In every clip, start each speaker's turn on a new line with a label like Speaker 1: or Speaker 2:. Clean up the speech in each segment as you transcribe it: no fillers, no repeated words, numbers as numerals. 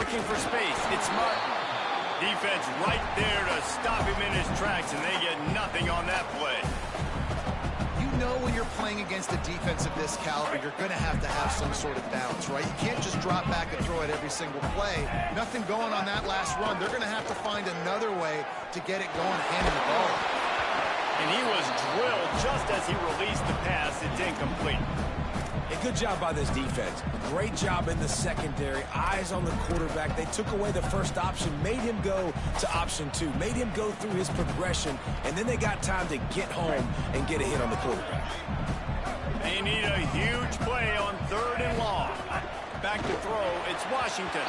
Speaker 1: looking for space. It's Martin. Defense right there to stop him in his tracks, and they get nothing on that play.
Speaker 2: You know when you're playing against a defense of this caliber, you're going to have some sort of balance, right? You can't just drop back and throw it every single play. Nothing going on that last run. They're going to have to find another way to get it going, handing the ball.
Speaker 1: And he was drilled just as he released the pass. It's incomplete.
Speaker 3: A good job by this defense. Great job in the secondary. Eyes on the quarterback. They took away the first option, made him go to option 2, made him go through his progression, and then they got time to get home and get a hit on the quarterback.
Speaker 1: They need a huge play on 3rd and long. Back to throw. It's Washington.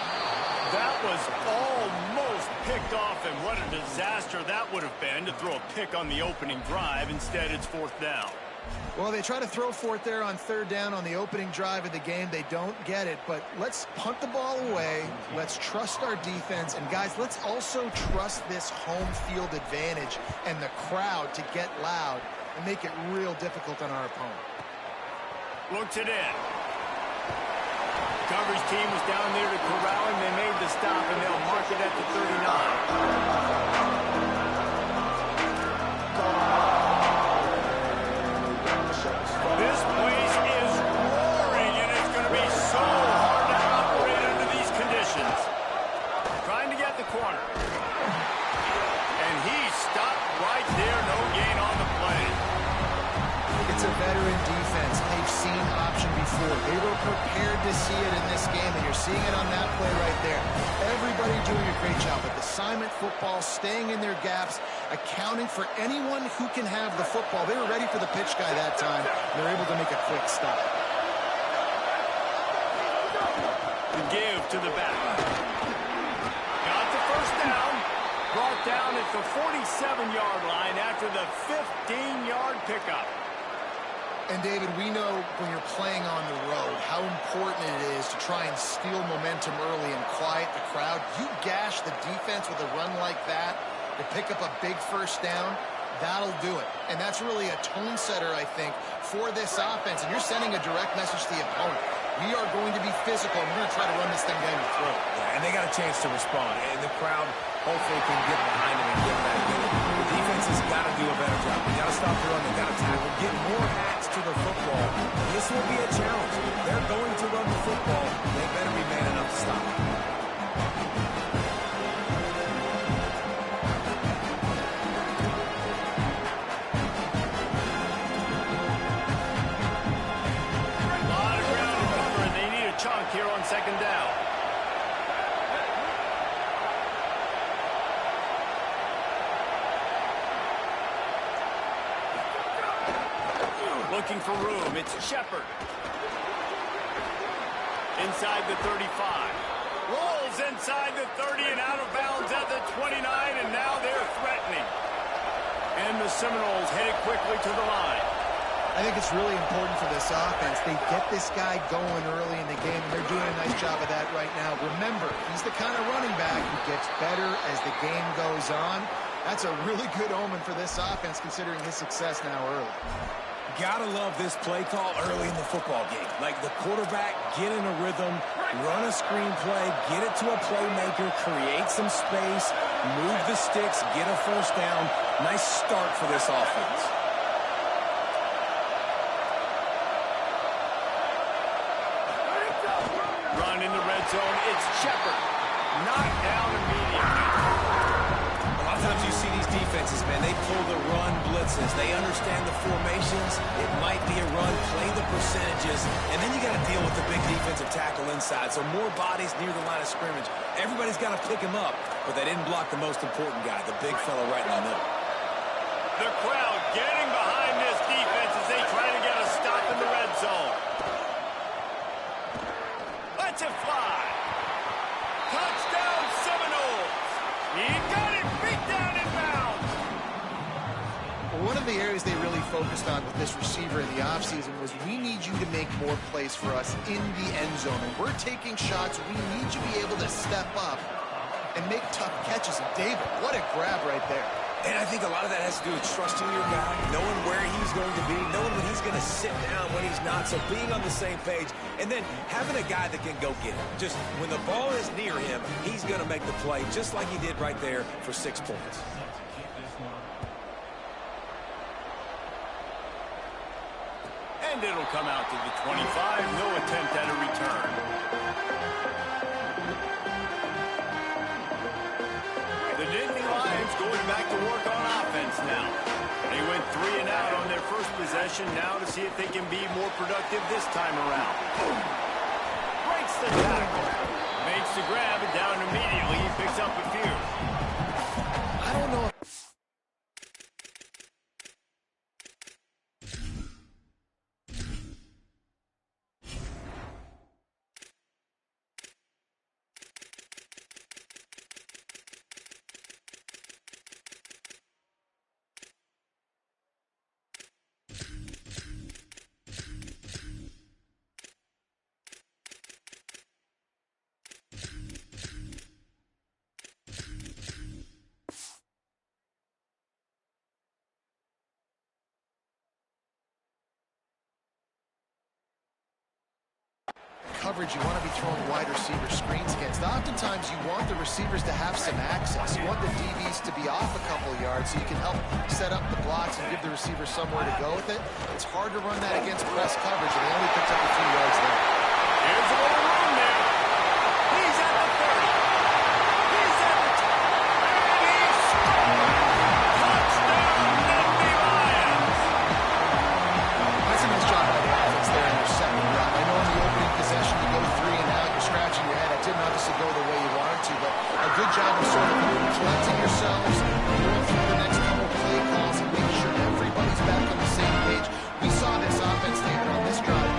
Speaker 1: That was almost picked off, and what a disaster that would have been to throw a pick on the opening drive. Instead, it's 4th down.
Speaker 2: Well, they try to throw for it there on 3rd down on the opening drive of the game. They don't get it, but let's punt the ball away. Let's trust our defense. And, guys, let's also trust this home field advantage and the crowd to get loud and make it real difficult on our opponent.
Speaker 1: Looks it in. Coverage team was down there to corral him. They made the stop, and they'll mark it at the 39. This place is roaring, and it's going to be so hard to operate under these conditions. Trying to get the corner. And he stopped right there. No gain on the play.
Speaker 2: It's a veteran defense. They've seen option before. They were prepared to see it in this game, and you're seeing it on that play right there. Everybody doing a great job with assignment football, staying in their gaps, accounting for anyone who can have the football. They were ready for the pitch guy that time, and they're able to make a quick stop.
Speaker 1: The give to the back. Got the first down. Brought down at the 47-yard line after the 15-yard pickup.
Speaker 2: And, David, we know when you're playing on the road how important it is to try and steal momentum early and quiet the crowd. You gash the defense with a run like that to pick up a big first down, that'll do it. And that's really a tone setter, I think, for this offense. And you're sending a direct message to the opponent. We are going to be physical, and we're going to try to run this thing down your throat.
Speaker 3: Yeah, and they got a chance to respond. And the crowd hopefully can get behind them and get that unit. The defense has got to do a better job. They got to stop the run. They got to tackle, get more hats to the football. This will be a challenge. They're going to run the football. They better be man enough to stop it.
Speaker 1: Here on 2nd down. Looking for room. It's Shepard. Inside the 35. Rolls inside the 30 and out of bounds at the 29, and now they're threatening. And the Seminoles headed quickly to the line.
Speaker 2: I think it's really important for this offense. They get this guy going early in the game, and they're doing a nice job of that right now. Remember, he's the kind of running back who gets better as the game goes on. That's a really good omen for this offense, considering his success now early.
Speaker 3: Gotta love this play call early in the football game. Like the quarterback, get in a rhythm, run a screen play, get it to a playmaker, create some space, move the sticks, get a first down. Nice start for this offense.
Speaker 1: Run in the red zone. It's Shepard. Knocked down immediately.
Speaker 3: A lot of times you see these defenses, man, they pull the run blitzes. They understand the formations. It might be a run, play the percentages, and then you got to deal with the big defensive tackle inside. So more bodies near the line of scrimmage. Everybody's got to pick him up, but they didn't block the most important guy, the big fella right in the middle.
Speaker 1: The crowd getting behind this defense as they try to get a stop in the red zone. Let's it fly. Touchdown Seminoles. He got it beat down in bounds.
Speaker 2: Well, one of the areas they really focused on with this receiver in the offseason was we need you to make more plays for us in the end zone. And we're taking shots. We need you to be able to step up and make tough catches. And David, what a grab right there.
Speaker 3: And I think a lot of that has to do with trusting your guy, knowing where he's going to be, knowing when he's going to sit down, when he's not, so being on the same page, and then having a guy that can go get it. Just when the ball is near him, he's going to make the play, just like he did right there for 6 points.
Speaker 1: And it'll come out to the 25. No attempt at a return. The Nittany Lions going back to work on offense now. They went 3 and out on their first possession. Now to see if they can be more productive this time around. Breaks the tackle. Makes the grab and down immediately. He picks up a few.
Speaker 2: I don't know. Coverage, you want to be throwing wide receiver screens against. Oftentimes, you want the receivers to have some access. You want the DBs to be off a couple of yards so you can help set up the blocks and give the receiver somewhere to go with it. It's hard to run that against press coverage, and they only picked up a few yards there.
Speaker 1: Here's a little room there. He's at the 30. He's at the 10. And he's scored! Touchdown, Nittany Lions!
Speaker 2: That's a nice job by the offense there in their second drive. I know in the opening possession you go 3 and out, you're scratching your head. It didn't obviously go the way you wanted to, but a good job of sort of collecting yourselves, going through the next couple play calls and making sure everybody's back on the same page. We saw this offense there on this drive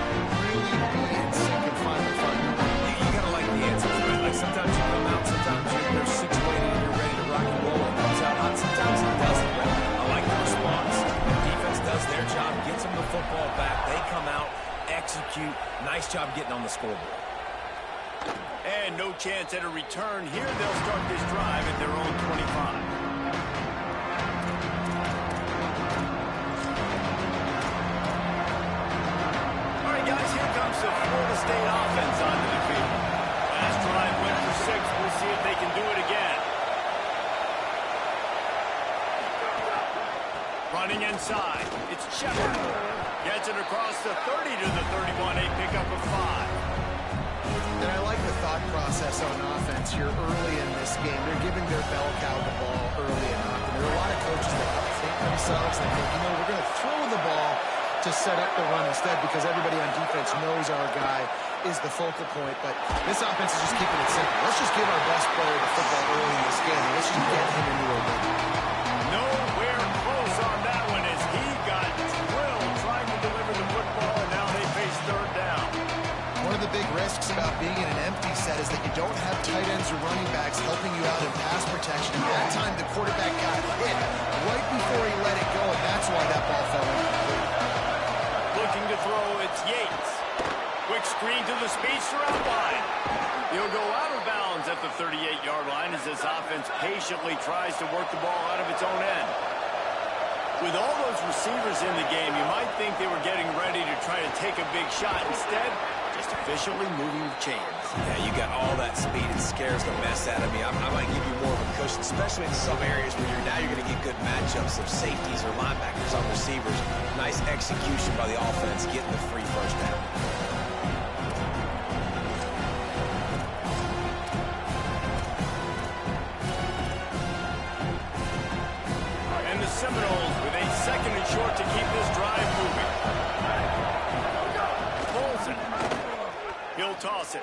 Speaker 2: really be in sync and finally find their way.
Speaker 3: You got to like the answers, right? Like sometimes you come out, sometimes you're situated and you're ready to rock and roll and it comes out hot. Sometimes it doesn't, but I like the response. The defense does their job, gets them the football back. They come out, execute. Nice job getting on the scoreboard.
Speaker 1: And no chance at a return. Here they'll start this drive at their own 25. All right, guys, here comes the Florida State offense onto the field. Last drive went for 6. We'll see if they can do it again. Running inside. It's Shepard. Gets it across the 30 to the 31. A pickup of 5.
Speaker 2: And I like the thought process on offense here early in this game. They're giving their bell cow the ball early enough. And there are a lot of coaches that think themselves, they think, you know, we're going to throw the ball to set up the run instead because everybody on defense knows our guy is the focal point. But this offense is just keeping it simple. Let's just give our best player the football early in this game. And let's just get him into a rhythm.
Speaker 1: Nowhere close on that one as he got drilled trying to deliver the football, and now they face 3rd down.
Speaker 2: One of the big risks about being in an empty set is that you don't have tight ends or running backs helping you out in pass protection. And that time, the quarterback got hit right before he let it go, and that's why that ball fell incomplete.
Speaker 1: Looking to throw, it's Yates. Quick screen to the speedster out wide. He'll go out of bounds at the 38-yard line as this offense patiently tries to work the ball out of its own end. With all those receivers in the game, you might think they were getting ready to try to take a big shot. Instead, just efficiently moving the chains.
Speaker 3: Yeah, you got all that speed. It scares the mess out of me. I might give you more of a cushion, especially in some areas where you're going to get good matchups of safeties or linebackers on receivers. Nice execution by the offense, getting the free first down.
Speaker 1: And the Seminoles with a 2nd and short to keep this drive moving. Pulls it. He'll toss it.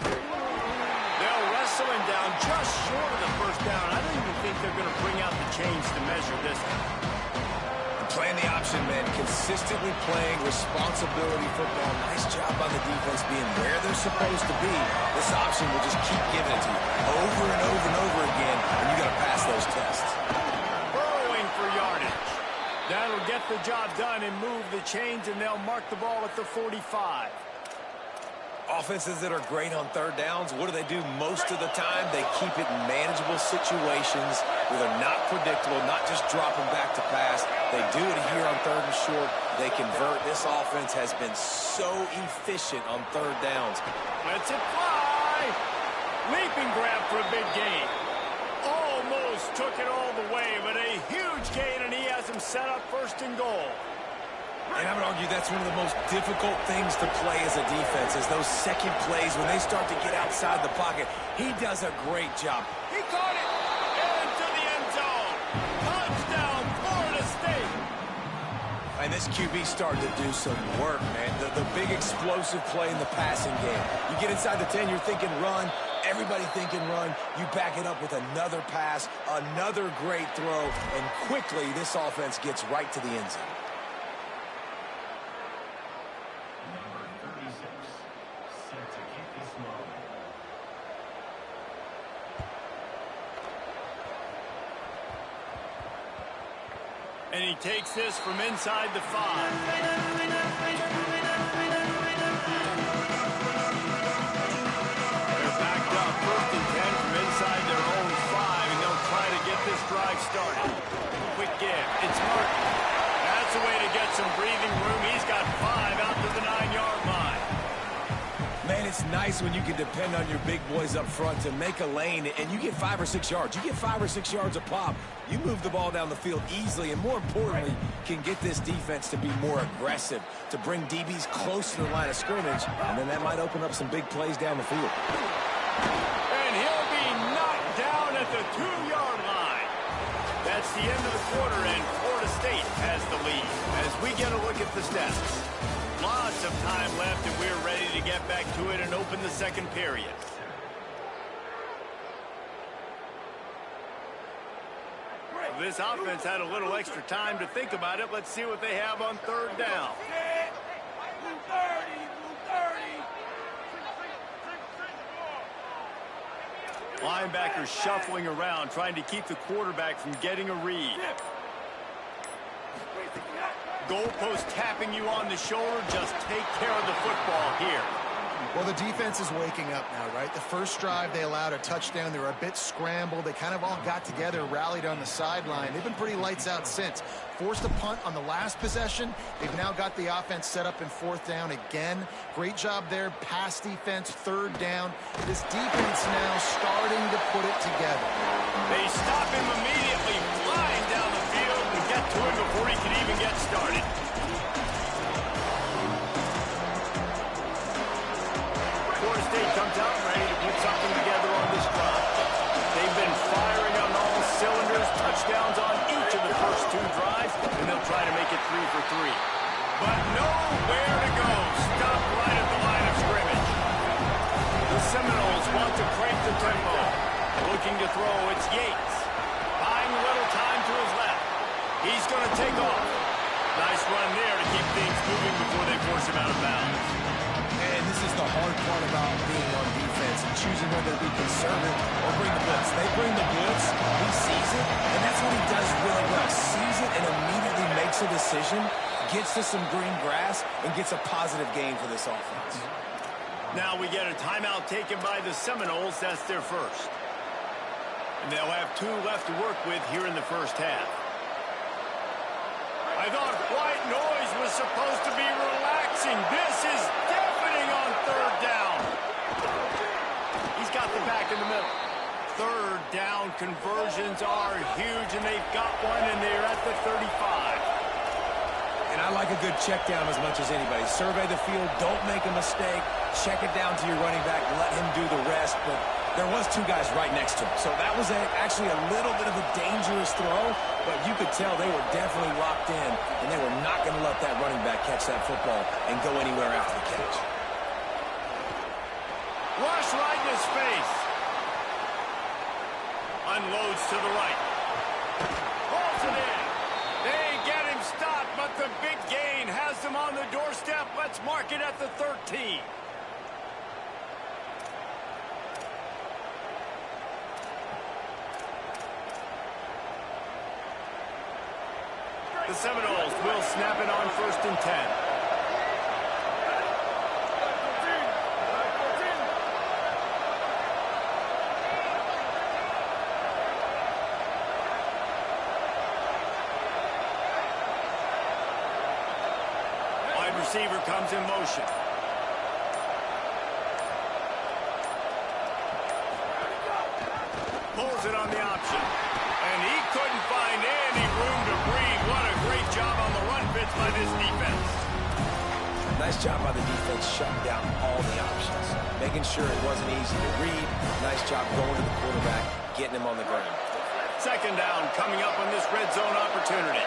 Speaker 1: They'll wrestle him down just short of the first down. I don't even think they're going to bring out the chains to measure this.
Speaker 3: Playing the option, man. Consistently playing responsibility football. Nice job on the defense being where they're supposed to be. This option will just keep giving it to you over and over and over again, and you got to pass those tests.
Speaker 1: Burrowing for yardage. That'll get the job done and move the chains, and they'll mark the ball at the 45.
Speaker 3: Offenses that are great on third downs, what do most of the time? They keep it in manageable situations where they're not predictable, not just dropping back to pass. They do it here on third and short. They convert. This offense has been so efficient on third downs.
Speaker 1: Lets it fly. Leaping grab for a big gain. Almost took it all the way, but a huge gain, and he has him set up first and goal.
Speaker 3: And I would argue that's one of the most difficult things to play as a defense, is those second plays when they start to get outside the pocket. He does a great job.
Speaker 1: He caught it into the end zone. Touchdown, Florida State.
Speaker 3: And this QB starting to do some work, man. The big explosive play in the passing game. You get inside the 10, you're thinking run. Everybody thinking run. You back it up with another pass, another great throw, and quickly this offense gets right to the end zone.
Speaker 1: And he takes this from inside the 5. They're backed up first and 10 from inside their own 5, and they'll try to get this drive started. Quick give. It's Martin. That's a way to get some breathing room. He's got 5 out to the 9-yard line.
Speaker 3: Man, it's nice when you can depend on your big boys up front to make a lane, and you get 5 or 6 yards. You get 5 or 6 yards a pop. You move the ball down the field easily, and more importantly, can get this defense to be more aggressive, to bring DBs close to the line of scrimmage, and then that might open up some big plays down the field.
Speaker 1: And he'll be knocked down at the 2-yard line. That's the end of the quarter, and Florida State has the lead. As we get a look at the stats. Lots of time left, and we're ready to get back to it and open the second period. This offense had a little extra time to think about it. Let's see what they have on third down. Linebackers shuffling around, trying to keep the quarterback from getting a read. Goalpost tapping you on the shoulder. Just take care of the football here.
Speaker 2: Well, the defense is waking up now, right? The first drive, they allowed a touchdown. They were a bit scrambled. They kind of all got together, rallied on the sideline. They've been pretty lights out since. Forced a punt on the last possession. They've now got the offense set up in fourth down again. Great job there. Pass defense, third down. This defense now starting to put it together.
Speaker 1: They stop him immediately, flying down the field, and get to him before he can even get started. Florida State comes out ready to put something together on this drive. They've been firing on all cylinders, touchdowns on each of the first 2 drives, and they'll try to make it 3 for 3. But nowhere to go. Stopped right at the line of scrimmage. The Seminoles want to crank the tempo. Looking to throw, it's Yates. Buying a little time to his left. He's going to take off. Nice run there to keep things moving before they force him out of bounds.
Speaker 3: And this is the hard part about being on defense and choosing whether to be conservative or bring the blitz. They bring the blitz, he sees it, and that's what he does really well. Sees it and immediately makes a decision, gets to some green grass, and gets a positive gain for this offense.
Speaker 1: Now we get a timeout taken by the Seminoles. That's their first. And they'll have 2 left to work with here in the first half. I thought white noise was supposed to be relaxing. This is deafening on third down. He's got the back in the middle. Third down conversions are huge, and they've got one, and they're at the 35.
Speaker 3: And I like a good check down as much as anybody. Survey the field, don't make a mistake, check it down to your running back, let him do the rest. But there was 2 guys right next to him. So that was actually a little bit of a dangerous throw, but you could tell they were definitely locked in, and they were not going to let that running back catch that football and go anywhere after the catch.
Speaker 1: Rush right in his face. Unloads to the right. Holds it in. They get him stopped, but the big gain has them on the doorstep. Let's mark it at the 13. The Seminoles will snap it on first and 10. receiver comes in motion. Pulls it on the option. And he couldn't find any room to breathe. What a great job on the run fits by this defense.
Speaker 3: Nice job by the defense shutting down all the options, making sure it wasn't easy to read. Nice job going to the quarterback, getting him on the ground.
Speaker 1: Second down coming up on this red zone opportunity.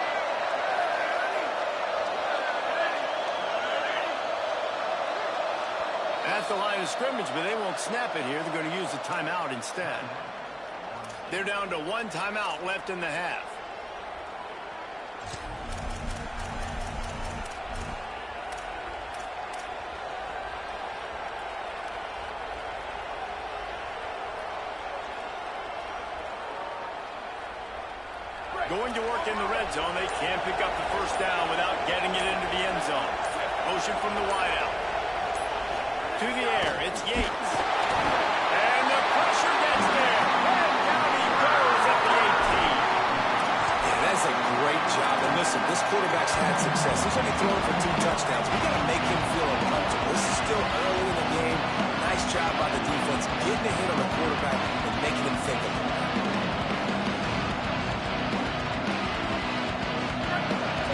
Speaker 1: That's the line of scrimmage, but they won't snap it here. They're going to use a timeout instead. They're down to one timeout left in the half. Going to work in the red zone. They can't pick up the first down without getting it into the end zone. Motion from the wideout. To the air, it's Yates. And the pressure gets there. And down he goes at the 18.
Speaker 3: Yeah, that's a great job. And listen, this quarterback's had success. He's only thrown for 2 touchdowns. We got to make him feel uncomfortable. This is still early in the game. Nice job by the defense, getting a hit on the quarterback and making him think of it.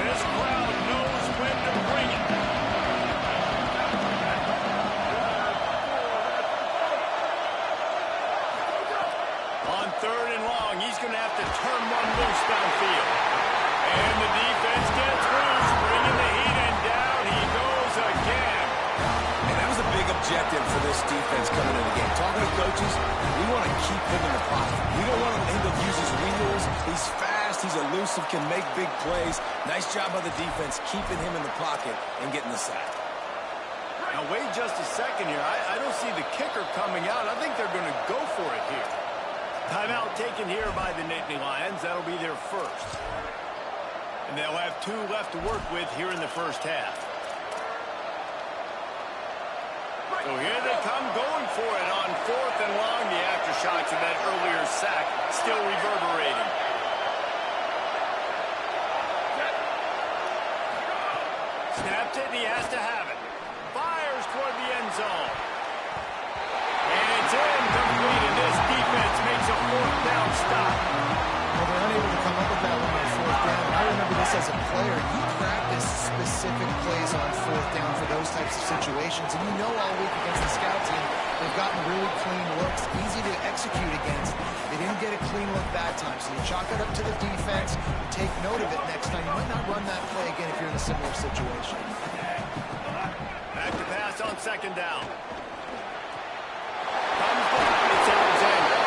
Speaker 1: This crowd knows when to bring it. On third and long, he's going to have to turn one loose downfield. And the defense gets loose, bringing the heat, and down he goes again.
Speaker 3: And that was a big objective for this defense coming in the game. Talking to coaches, we want to keep him in the pocket. We don't want him to use his wheels. He's fast, he's elusive, can make big plays. Nice job by the defense, keeping him in the pocket and getting the sack.
Speaker 1: Now wait just a second here. I don't see the kicker coming out. I think they're going to go for it here. Timeout taken here by the Nittany Lions. That'll be their first. And they'll have 2 left to work with here in the first half. So here they come going for it on fourth and long. The aftershocks of that earlier sack still reverberating. Snapped it, and he has to have it. Fires toward the end zone. And it's incomplete, and this defense makes a fourth down stop.
Speaker 2: Well, they're unable to come up with that one on fourth down. I remember this as a player. You practice specific plays on fourth down for those types of situations. And you know all week against the scout team, they've gotten really clean looks, easy to execute against. They didn't get a clean look that time. So you chalk it up to the defense. You take note of it next time. You might not run that play again if you're in a similar situation.
Speaker 1: Back to pass on second down. Comes back. It's Alexander.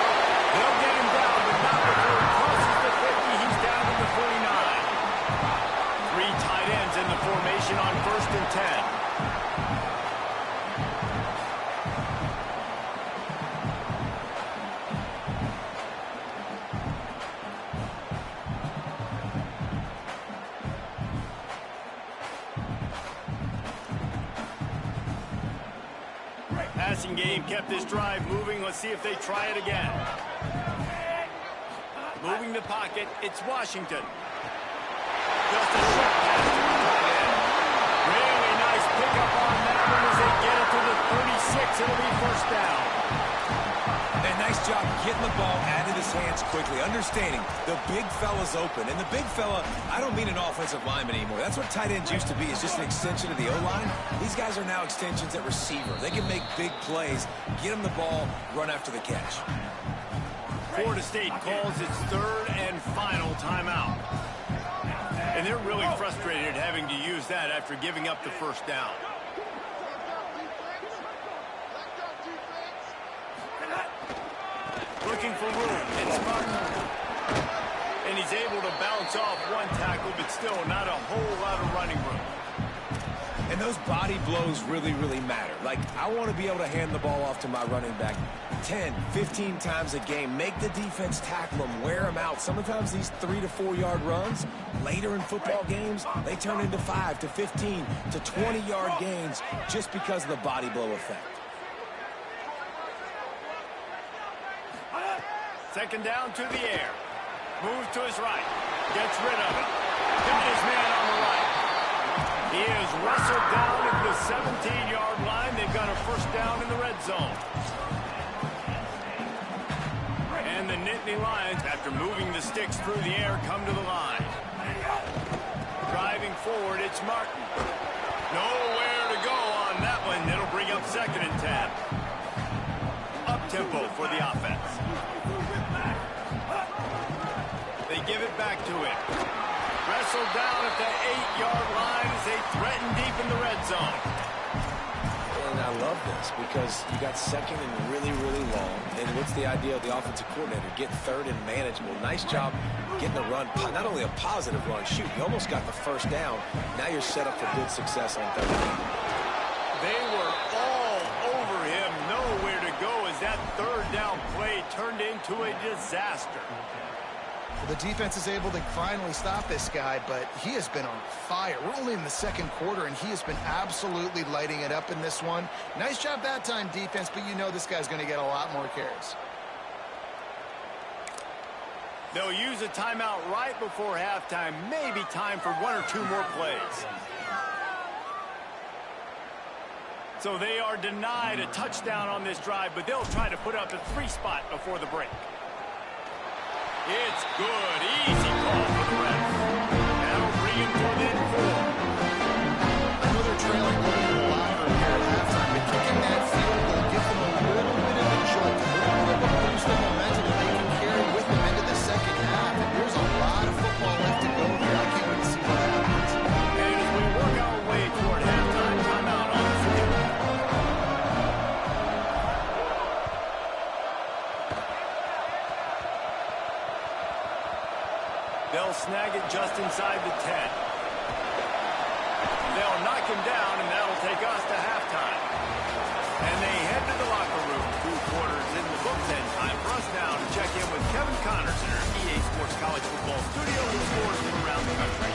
Speaker 1: They'll get him down, but not before he crosses the 50. He's down to the 49. 3 tight ends in the formation on first and 10. Passing game kept this drive moving. Let's see if they try it again. Moving the pocket, it's Washington. Just a short pass to the tight end. Really nice pickup on that one as they get it to the 36. It'll be first down.
Speaker 3: And nice job getting the ball out of his hands quickly, understanding the big fella's open. And the big fella, I don't mean an offensive lineman anymore. That's what tight ends used to be, is just an extension of the O-line. These guys are now extensions at receiver. They can make big plays, get him the ball, run after the catch.
Speaker 1: Florida State calls its third and final timeout. And they're really frustrated having to use that after giving up the first down. Looking for room. It's Martin. And he's able to bounce off one tackle, but still not a whole lot of running room.
Speaker 3: And those body blows really, really matter. Like, I want to be able to hand the ball off to my running back 10, 15 times a game. Make the defense tackle them, wear them out. Sometimes these 3 to 4 yard runs, later in football games, they turn into 5 to 15 to 20 yard gains just because of the body blow effect.
Speaker 1: Second down to the air. Moves to his right. Gets rid of it. Got his man on the right. He is wrestled down at the 17-yard line. They've got a first down in the red zone. And the Nittany Lions, after moving the sticks through the air, come to the line. Driving forward, it's Martin. Nowhere to go on that one. It'll bring up 2nd and 10. Up-tempo for the offense. They give it back to him. Wrestled down at the 8-yard line as they threaten deep in the red zone.
Speaker 3: And I love this because you got 2nd and really, really long. And what's the idea of the offensive coordinator? Get 3rd and manageable. Nice job getting the run. Not only a positive run, shoot, you almost got the first down. Now you're set up for good success on 3rd down.
Speaker 1: They were all over him. Nowhere to go as that 3rd down play turned into a disaster.
Speaker 2: Well, the defense is able to finally stop this guy, but he has been on fire. We're only in the 2nd quarter, and he has been absolutely lighting it up in this one. Nice job that time, defense, but you know this guy's going to get a lot more carries.
Speaker 1: They'll use a timeout right before halftime. Maybe time for 1 or 2 more plays. So they are denied a touchdown on this drive, but they'll try to put up a 3 spot before the break. It's good. Easy call for the ref. That'll bring him to within 4.
Speaker 2: I know they're trailing a lot of here at halftime, but kicking that field goal gives them a little bit of a jolt, a little bit of a boost of momentum that they can carry with them into the 2nd half. And there's a lot of football left to go here. I can't wait to see what happens.
Speaker 1: And as we work our way toward halftime, timeout on the field. They'll snag it just inside the 10. They'll knock him down, and that'll take us to halftime. And they head to the locker room. 2 quarters in the books, and time for us now to check in with Kevin Connors in our EA Sports College Football Studio with scores from around the country.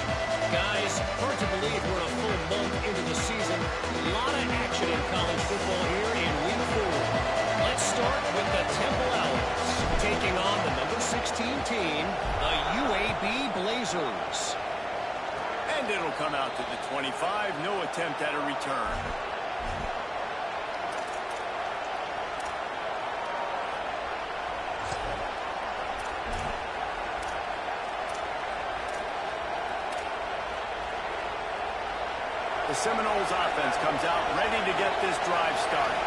Speaker 4: Guys, hard to believe we're a full month into the season. A lot of action in college football here in Week 4. Let's start with the Temple Owls, taking on the number 16 team, the UAB Blazers.
Speaker 1: And it'll come out to the 25. No attempt at a return. The Seminoles offense comes out ready to get this drive started.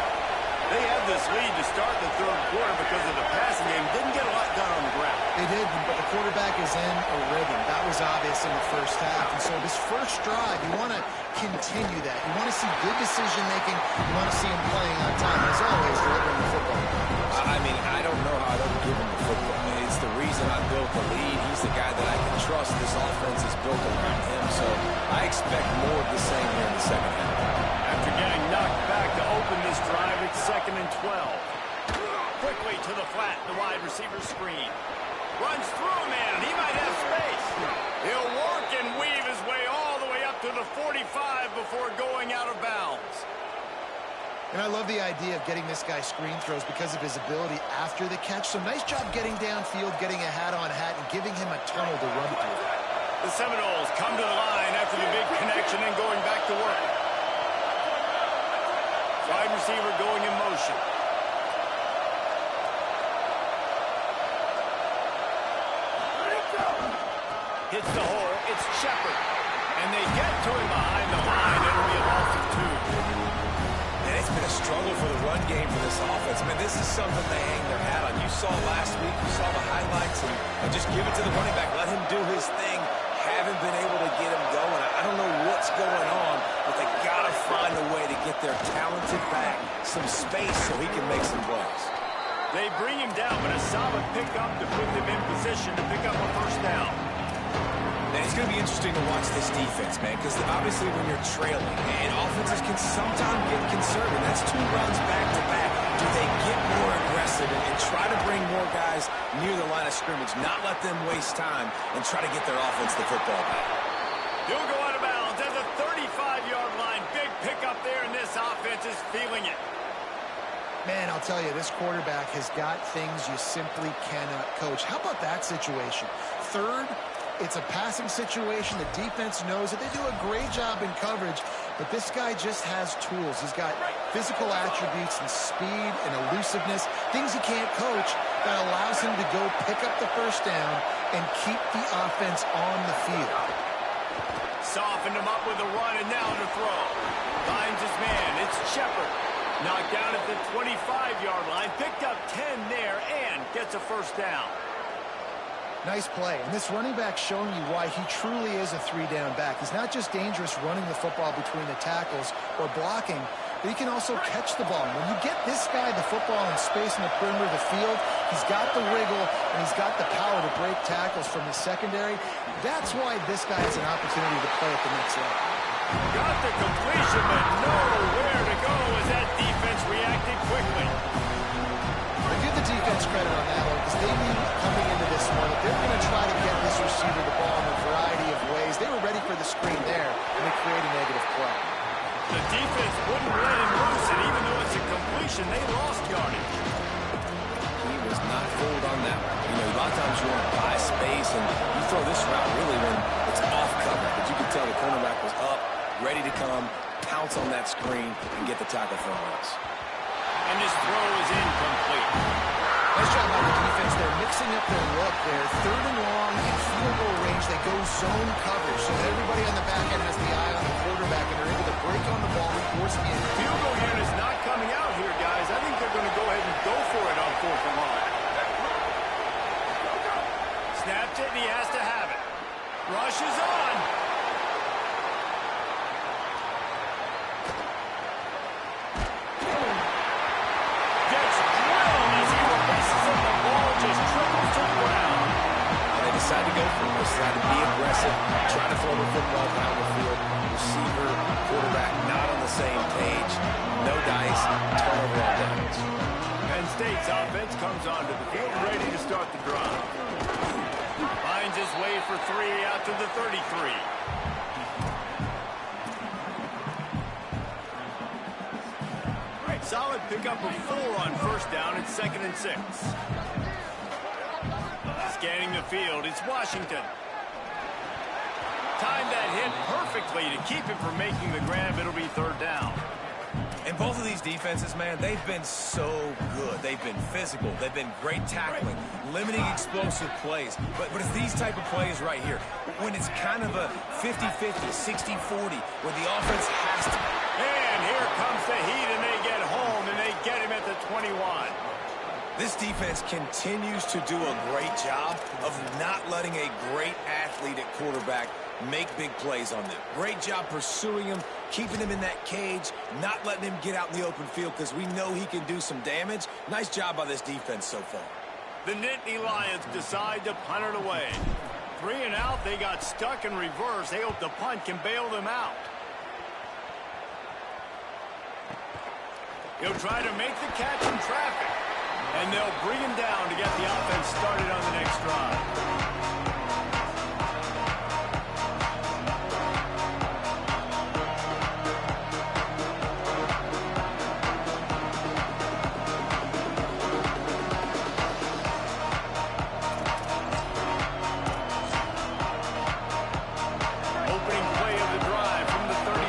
Speaker 1: They had this lead to start the 3rd quarter because of the passing game. Didn't get a lot done on the ground.
Speaker 2: They did, but the quarterback is in a rhythm. That was obvious in the first half. And so this first drive, you want to continue that. You want to see good decision-making. You want to see him playing on time. As always, delivering the football.
Speaker 3: I mean, I don't know how I don't give him the football. It's the reason I built the lead. He's the guy that I can trust. This offense is built around him, so I expect more of the same here in the 2nd half.
Speaker 1: After getting knocked back to open this drive, it's 2nd and 12. Quickly to the flat, the wide receiver screen. Runs through a man, and he might have space. He'll work and weave his way all the way up to the 45 before going out of bounds.
Speaker 2: And I love the idea of getting this guy screen throws because of his ability after the catch. So nice job getting downfield, getting a hat-on-hat, and giving him a tunnel to run through.
Speaker 1: The Seminoles come to the line after the big connection and going back to work. Wide receiver going in motion. Hits the hole. It's Shepard. And they get to him behind the line. It'll be a loss of 2.
Speaker 3: And it's been a struggle for the run game for this offense. I mean, this is something they hang their hat on. You saw last week. You saw the highlights. And just give it to the running back. Let him do his thing. Haven't been able to get him going. I don't know what's going on, but they got to find a way to get their talented back some space so he can make some plays.
Speaker 1: They bring him down, but a solid pickup to put them in position to pick up a first down.
Speaker 3: And it's going to be interesting to watch this defense, man, because obviously when you're trailing, and offenses can sometimes get conservative. That's 2 runs back-to-back. Do they get more aggressive and try to bring more guys near the line of scrimmage, not let them waste time, and try to get their offense the football back?
Speaker 1: He'll go out of bounds at the 35-yard line. Big pickup there, and this offense is feeling it.
Speaker 2: Man, I'll tell you, this quarterback has got things you simply cannot coach. How about that situation? 3rd It's a passing situation. The defense knows it. They do a great job in coverage, but this guy just has tools. He's got physical attributes and speed and elusiveness, things he can't coach, that allows him to go pick up the first down and keep the offense on the field.
Speaker 1: Softened him up with a run, and now to throw. Finds his man. It's Shepard. Knocked down at the 25-yard line. Picked up 10 there and gets a first down.
Speaker 2: Nice play. And this running back showing you why he truly is a three-down back. He's not just dangerous running the football between the tackles or blocking, but he can also catch the ball. And when you get this guy the football in space in the perimeter of the field, he's got the wiggle and he's got the power to break tackles from the secondary. That's why this guy has an opportunity to play at the next level.
Speaker 1: Got the completion, but nowhere to go as that defense reacted quickly.
Speaker 2: I give the defense credit on that one because they knew coming into this one that they're going to try to get this receiver the ball in a variety of ways. They were ready for the screen there, and they create a negative play.
Speaker 1: The defense wouldn't let him loose, and even though it's a completion, they lost yardage.
Speaker 3: He was not fooled on that one. You know, a lot of times you want to buy space, and you throw this route really when it's off cover. But you can tell the cornerback was up, ready to come, pounce on that screen, and get the tackle for a loss.
Speaker 1: And this throw is incomplete.
Speaker 2: Nice job by the defense. They're mixing up their look there. Third and long in field goal range. They go zone coverage so that everybody on the back end has the eye on the quarterback, and they're able to break on the ball and force the end.
Speaker 1: Field goal unit is not coming out here, guys. I think they're going to go ahead and go for it on 4th and long. Snapped it, and he has to have it. Rushes on.
Speaker 3: Decide to go for it. Decide to be aggressive. Try to throw the football down the field. Receiver, quarterback, not on the same page. No dice. Turnover on downs.
Speaker 1: Penn State's offense comes onto the field ready to start the drive. Finds his way for 3 out to the 33. Solid pickup of 4 on first down. It's 2nd and 6. Scanning the field, it's Washington. Timed that hit perfectly to keep him from making the grab. It'll be 3rd down.
Speaker 3: And both of these defenses, man, they've been so good. They've been physical. They've been great tackling, limiting explosive plays. But it's these type of plays right here, when it's kind of a 50-50, 60-40, where the offense has to.
Speaker 1: And here comes the heat, and they get home, and they get him at the 21.
Speaker 3: This defense continues to do a great job of not letting a great athlete at quarterback make big plays on them. Great job pursuing him, keeping him in that cage, not letting him get out in the open field because we know he can do some damage. Nice job by this defense so far.
Speaker 1: The Nittany Lions decide to punt it away. 3 and out, they got stuck in reverse. They hope the punt can bail them out. He'll try to make the catch in traffic. And they'll bring him down to get the offense started on the next drive. Opening play of the drive from the 39.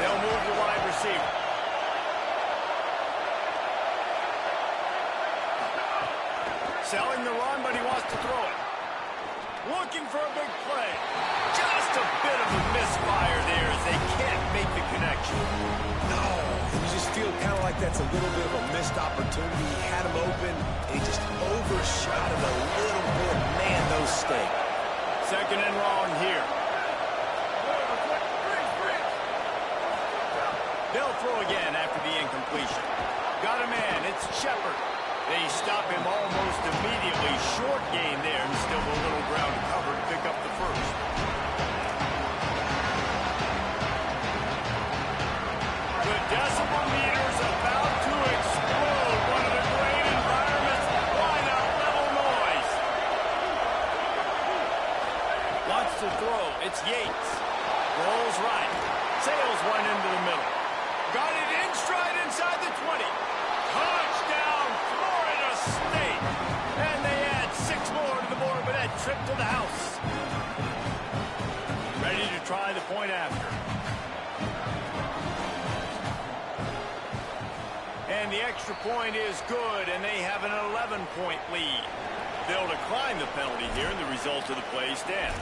Speaker 1: They'll move the wide receiver. Selling the run, but he wants to throw it. Looking for a big play. Just a bit of a misfire there as they can't make the connection.
Speaker 3: No, you just feel kind of like that's a little bit of a missed opportunity. He had him open, and he just overshot it a little bit. Man, those stink.
Speaker 1: 2nd and long here. They'll throw again after the incompletion. Got a man. It's Shepard. They stop him almost immediately. Short gain there, and still a little ground cover to pick up the first. The decibel meter's about to explode. One of the great environments. Why not level noise? Wants to throw. It's Yates. Rolls right. Sails one into the middle. Got it in stride inside the 20. Touchdown, Florida State. And they add 6 more to the to the house. Ready to try the point after. And the extra point is good, and they have an 11-point lead. They'll decline the penalty here, and the result of the play stands.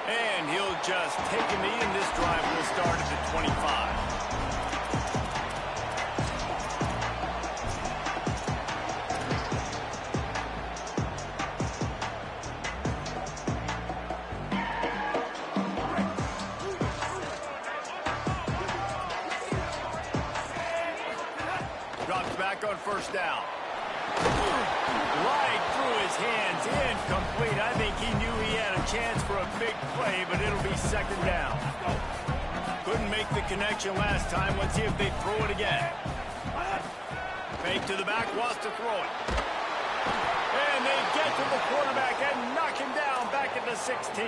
Speaker 1: And he'll just take a knee, and this drive will start at the 25. Drops back on first down. Right through his hands, incomplete. I think he knew he had a chance for a big play, but it'll be second down. Couldn't make the connection last time. Let's see if they throw it again. Fake to the back, wants to throw it. And they get to the quarterback and knock him down back at the 16.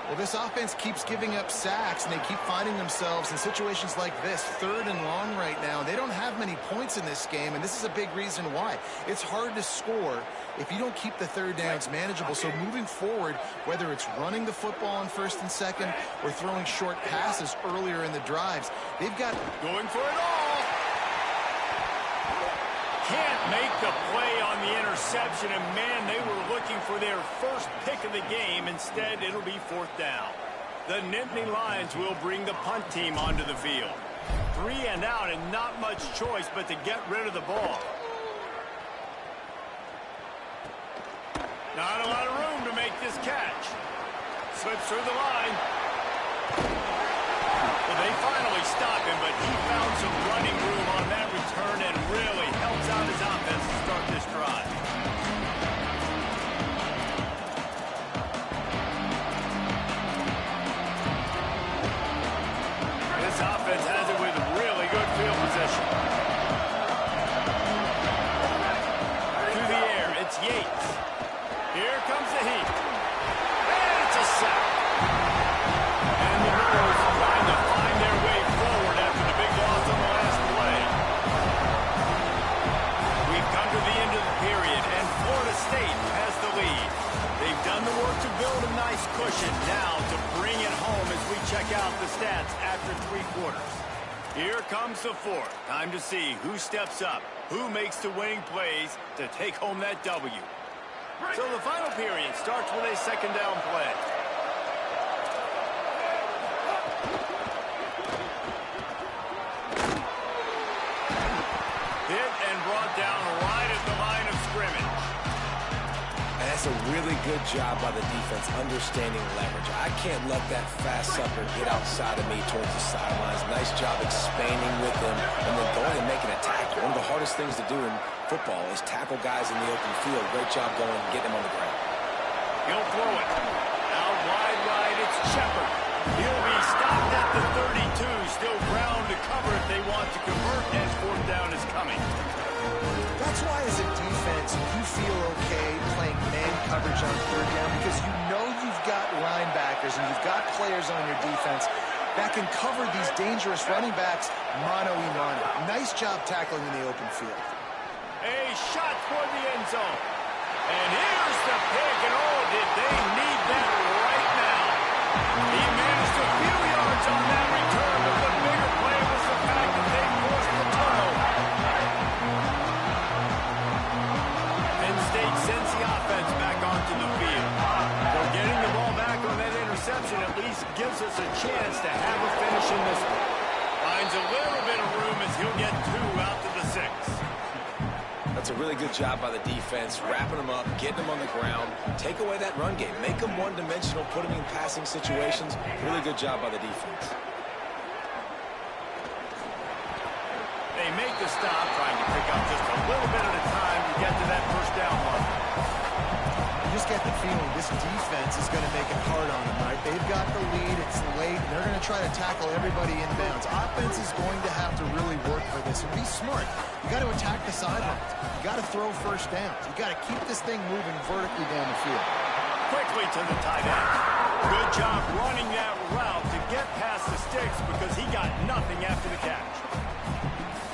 Speaker 2: Well, this offense keeps giving up sacks, and they keep finding themselves in situations like this, 3rd and long right now. They don't have many points in this game, and this is a big reason why. It's hard to score if you don't keep the 3rd downs manageable. So moving forward, whether it's running the football on 1st and 2nd or throwing short passes earlier in the drives, they've got...
Speaker 1: Going for it all. Can't make the play on the interception, and man, they were looking for their first pick of the game. Instead, it'll be 4th down. The Nittany Lions will bring the punt team onto the field. 3 and out, and not much choice but to get rid of the ball. Not a lot of room to make this catch. Slips through the line. Well, they finally stop him, but he found some running room on that return and really helps out his offense to start this drive. This offense has it with really good field position. Through the air, it's Yates. Here comes the heat. And it's a sack. And the Brewers trying to find their way forward after the big loss on the last play. We've come to the end of the period, and Florida State has the lead. They've done the work to build a nice cushion. Now to bring it home as we check out the stats after 3 quarters. Here comes the 4th. Time to see who steps up, who makes the winning plays to take home that W. So the final period starts with a 2nd down play. Hit and brought down right at the line of scrimmage.
Speaker 3: And that's a really good job by the defense, understanding leverage. I can't let that fast sucker get outside of me towards the sidelines. Nice job expanding with him and then going and making a tackle. One of the hardest things to do in football is tackle guys in the open field. Great job going and getting him on the ground.
Speaker 1: He'll throw it. Out wide right, it's Shepard. He'll be stopped at the 32. Still ground to cover if they want to convert, and 4th down is coming.
Speaker 2: That's why as a defense, you feel okay playing man coverage on 3rd down because you know you've got linebackers and you've got players on your defense that can cover these dangerous running backs mano-a-mano. Nice job tackling in the open field.
Speaker 1: A shot toward the end zone. And here's the pick, and oh, did they need that right now. He managed a few yards on that return, but the bigger play was the fact that they forced the turnover. Penn State sends the offense back onto the field. So getting the ball back on that interception at least gives us a chance to have a finish in this one. Finds a little bit of room as he'll get 2 out to the 6.
Speaker 3: That's a really good job by the defense, wrapping them up, getting them on the ground, take away that run game, make them one-dimensional, put them in passing situations. Really good job by the defense.
Speaker 1: They make the stop, trying to pick up just a little bit at a time to get to that 1st down mark.
Speaker 2: You just get the feeling this defense is going to make it hard on them, right? They've got the lead, it's late, and they're going to try to tackle everybody inbounds. Offense is going to have to really work for this and be smart. You got to attack the sidelines. You got to throw 1st downs. You got to keep this thing moving vertically down the field.
Speaker 1: Quickly to the tight end. Good job running that route to get past the sticks because he got nothing after the catch.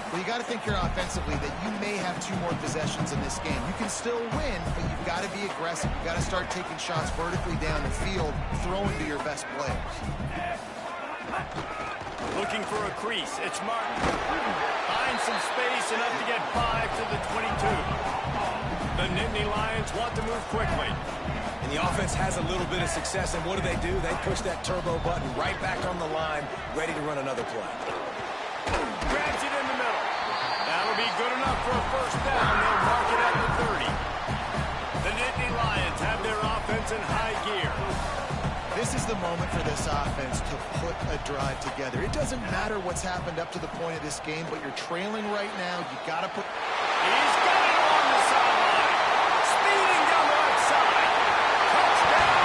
Speaker 2: Well, you got to think here offensively that you may have 2 more possessions in this game. You can still win, but you've got to be aggressive. You've got to start taking shots vertically down the field, throwing to your best players.
Speaker 1: Looking for a crease. It's Martin. Finds some space, enough to get 5 to the 22. The Nittany Lions want to move quickly.
Speaker 3: And the offense has a little bit of success, and what do? They push that turbo button right back on the line, ready to run another play.
Speaker 1: Grabs it in the middle. That'll be good enough for a first down. They'll mark it at the 30. The Nittany Lions have their offense in high gear.
Speaker 2: This is the moment for this offense to put a drive together. It doesn't matter what's happened up to the point of this game, but you're trailing right now. You got to put...
Speaker 1: He's got it on the sideline. Speeding down the left side. Touchdown,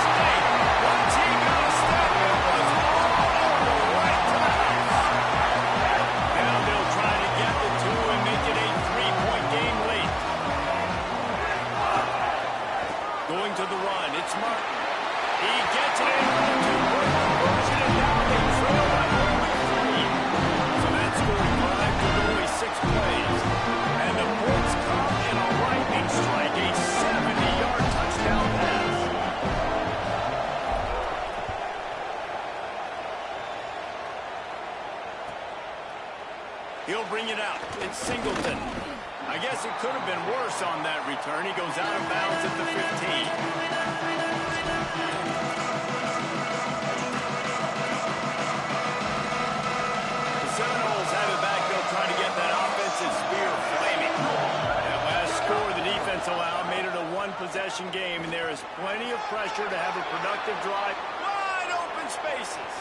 Speaker 1: State. Once he got a step, it was all over right to the house. Now they'll try to get the 2 and make it a 3-point game late. Going to the run, it's Martin. He gets it in for the 2-point conversion, and now they trail by only 3. So that scoring drive took only 6 plays. And the points come in a lightning strike, a 70-yard touchdown pass. He'll bring it out. It's Singleton. I guess it could have been worse on that return. He goes out of bounds at the 15. Seminoles have it back. They'll try to get that offensive spear flaming. That last score the defense allowed made it a 1-possession game, and there is plenty of pressure to have a productive drive. Wide open spaces.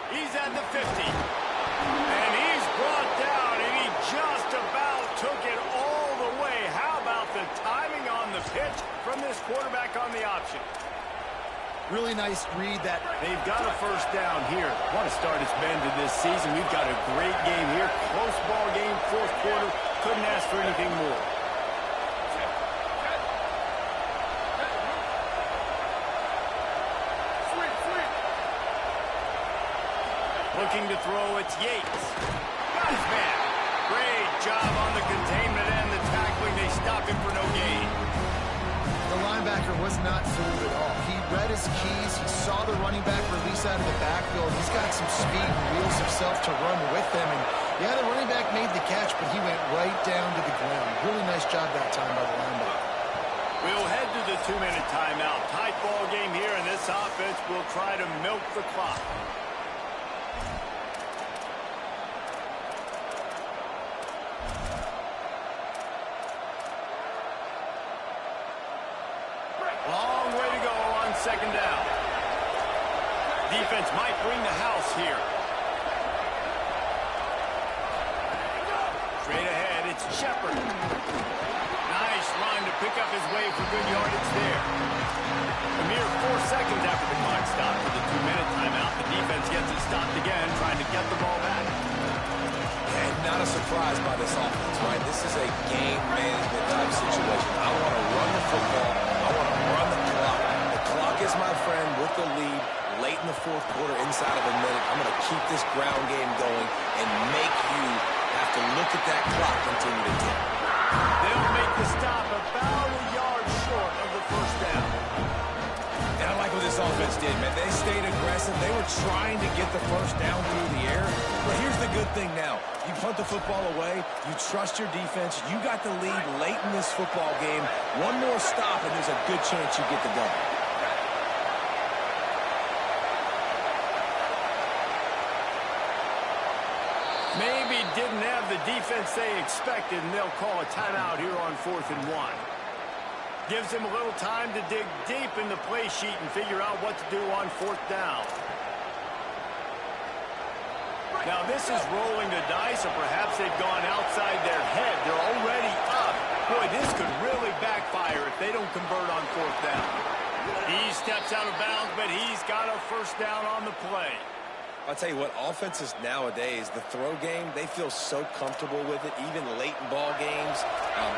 Speaker 1: He's at the 50. And he's brought down, and he just about took it all the way. How about the timing on the pitch from this quarterback on the option?
Speaker 2: Really nice read that.
Speaker 1: They've got a first down here. What a start it's been to this season. We've got a great game here. Close ball game, 4th quarter. Couldn't ask for anything more. Looking to throw, it's Yates. Got his man. Great job on the containment and the tackling. They stop him for no gain.
Speaker 2: The linebacker was not fooled at all. He read his keys. He saw the running back release out of the backfield. He's got some speed and wheels himself to run with them. And yeah, the running back made the catch, but he went right down to the ground. Really nice job that time by the linebacker.
Speaker 1: We'll head to the 2-minute timeout. Tight ball game here, and this offense will try to milk the clock. Long way to go on 2nd down. Defense might bring the house here. Straight ahead, it's Shepard. Nice run to pick up his way for good yardage there. A mere 4 seconds after the clock stopped for the 2-minute timeout, the defense gets it stopped again, trying to get the ball back.
Speaker 3: And not a surprise by this offense, right? This is a game management type situation. I want to run the football. I want to run the clock. The clock is my friend with the lead. Late in the 4th quarter, inside of a minute, I'm going to keep this ground game going and make you have to look at that clock continue to tick.
Speaker 1: They'll make the stop about a yard short of the first down.
Speaker 3: And I like what this offense did, man. They stayed aggressive. They were trying to get the first down through the air. But here's the good thing now. You punt the football away. You trust your defense. You got the lead late in this football game. One more stop, and there's a good chance you get the double.
Speaker 1: Maybe didn't have the defense they expected, and they'll call a timeout here on 4th and 1. Gives them a little time to dig deep in the play sheet and figure out what to do on 4th down. Now this is rolling the dice, or perhaps they've gone outside their head. They're already up. Boy, this could really backfire if they don't convert on 4th down. He steps out of bounds, but he's got a first down on the play.
Speaker 3: I'll tell you what, offenses nowadays, the throw game, they feel so comfortable with it, even late in ball games.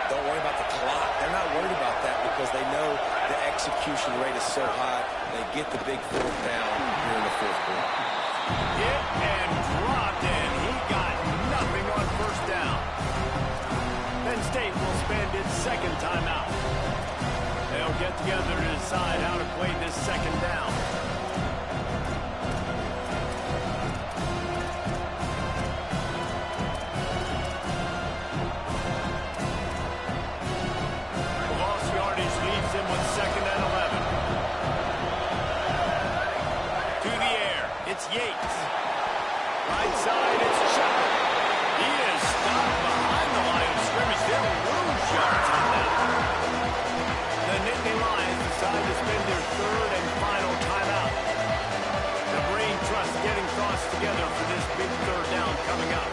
Speaker 3: Don't worry about the clock. They're not worried about that because they know the execution rate is so high. They get the big fourth down here in the fourth quarter.
Speaker 1: Hit and dropped, and he got nothing on first down. Penn State will spend its second timeout. They'll get together to decide how to play this second down. Yates. Right side, it's Chubb. He is stopped behind the line of scrimmage. They'll lose yards on that. The Nittany Lions decide to spend their third and final timeout. The brain trust getting thoughts together for this big third down coming up.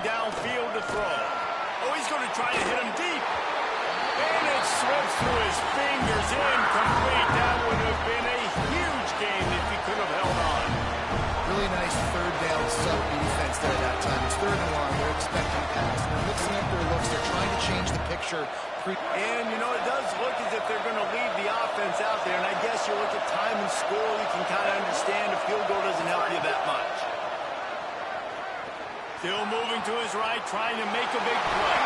Speaker 1: Downfield to throw. Oh, he's going to try to hit him deep. And it slips through his fingers. Incomplete. That would have been a huge game if he could have held on.
Speaker 2: Really nice third down sub defense there that time. It's third and long. They're expecting pass. They're mixing up their looks. They're trying to change the picture.
Speaker 1: And, you know, it does look as if they're going to leave the offense out there. And I guess you look at time and score, you can kind of understand a field goal doesn't help you that much. Still moving to his right, trying to make a big play.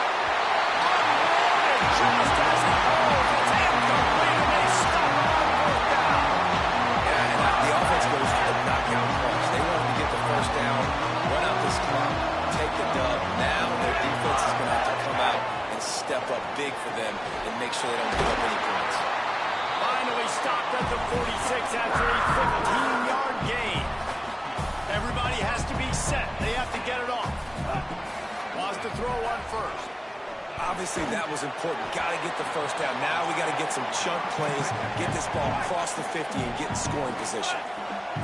Speaker 1: And just as he goes, it's incomplete, and they stop him on fourth down.
Speaker 3: Yeah, and the offense goes for the knockout punch. They wanted to get the first down, run out this clock, take the dub. Now their defense is going to have to come out and step up big for them and make sure they don't give up any points.
Speaker 1: Finally stopped at the 46 after a 15-yard gain. Everybody has to be set. They have to get it off. Lost the throw on first.
Speaker 3: Obviously, that was important. Got to get the first down. Now we got to get some chunk plays, get this ball across the 50 and get in scoring position.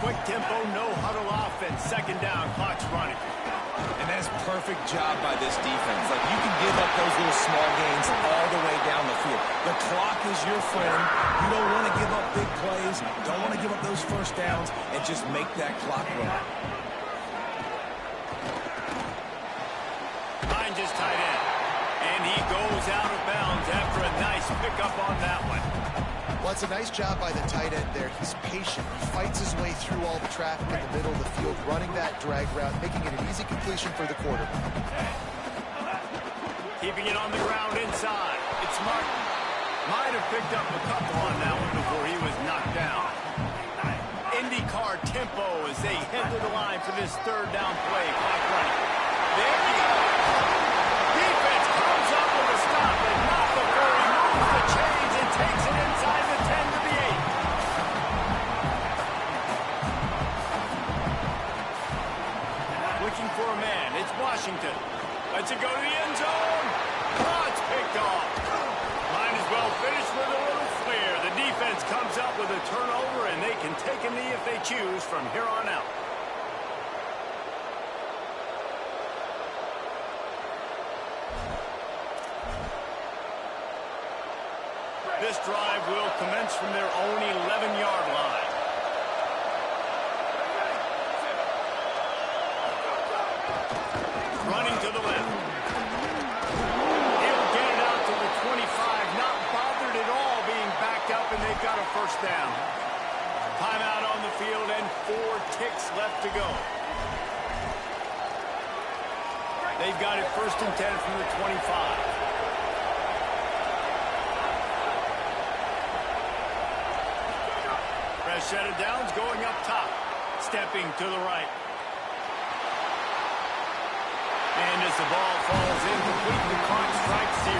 Speaker 1: Quick tempo, no huddle offense. Second down, clock's running.
Speaker 3: And that's perfect job by this defense. Like, you can give up those little small gains all the way down the field. The clock is your friend. You don't want to give up big plays. Don't want to give up those first downs and just make that clock run.
Speaker 1: Finds his tight end. And he goes out of bounds after a nice pickup on that one.
Speaker 2: Well, it's a nice job by the tight end there. He's patient. He fights his way through all the traffic in the middle of the field, running that drag route, making it an easy completion for the quarterback.
Speaker 1: Keeping it on the ground inside. It's Martin. Might have picked up a couple on that one before he was knocked down. IndyCar tempo as they head to the line for this third down play. Clock running. There he goes. Defense comes up with a stop, and not before he moves the chains and takes it inside the 10 to the 8. Looking for a man. It's Washington. Lets it go to the end zone. Oh, it's picked off. Might as well finish with a little flair. The defense comes up with a turnover, and they can take a knee if they choose from here on out. This drive will commence from their own 11-yard line. Running to the left. He'll get it out to the 25. Not bothered at all being backed up, and they've got a first down. Timeout on the field and 4 ticks left to go. They've got it first and 10 from the 25. Set of downs going up top. Stepping to the right. And as the ball falls incomplete, the clock strikes 0.